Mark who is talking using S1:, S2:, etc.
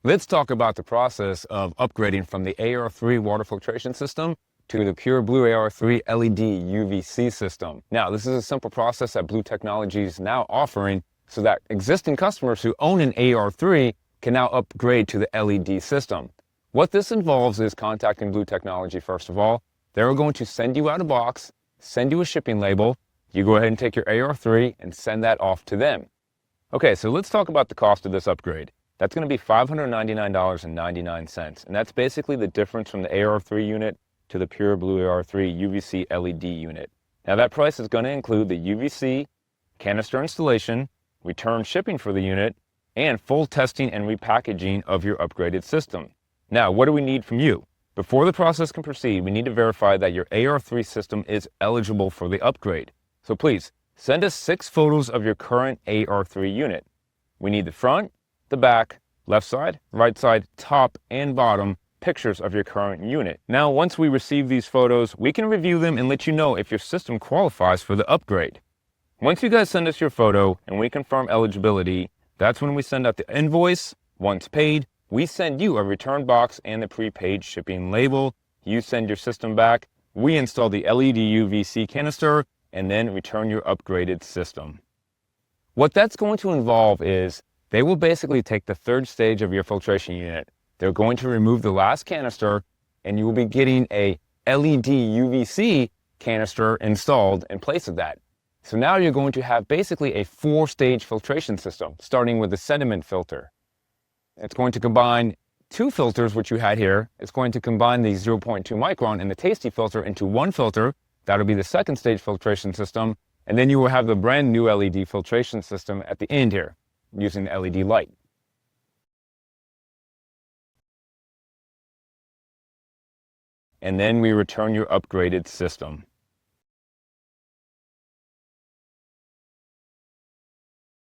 S1: Let's talk about the process of upgrading from the AR3 water filtration system to the PURBLU AR3 LED UVC system. Now, this is a simple process that Blue Technology is now offering so that existing customers who own an AR3 can now upgrade to the LED system. What this involves is contacting Blue Technology first of all. They're going to send you out a box, send you a shipping label. You go ahead and take your AR3 and send that off to them. Okay, so let's talk about the cost of this upgrade. That's going to be $599.99, and that's basically the difference from the AR3 unit to the PURBLU AR3 UVC LED unit. Now that price is going to include the UVC, canister installation, return shipping for the unit, and full testing and repackaging of your upgraded system. Now, what do we need from you? Before the process can proceed, we need to verify that your AR3 system is eligible for the upgrade. So please, send us 6 photos of your current AR3 unit. We need the front, the back, left side, right side, top, and bottom pictures of your current unit. Now, once we receive these photos, we can review them and let you know if your system qualifies for the upgrade. Once you guys send us your photo and we confirm eligibility, that's when we send out the invoice. Once paid, we send you a return box and the prepaid shipping label. You send your system back, we install the LED UVC canister, and then return your upgraded system. What that's going to involve is they will basically take the third stage of your filtration unit. They're going to remove the last canister, and you will be getting a LED UVC canister installed in place of that. So now you're going to have basically a 4-stage filtration system, starting with the sediment filter. It's going to combine 2 filters, which you had here. It's going to combine the 0.2 micron and the tasty filter into 1 filter. That'll be the 2nd stage filtration system. And then you will have the brand new LED filtration system at the end here, using the LED light. And then we return your upgraded system.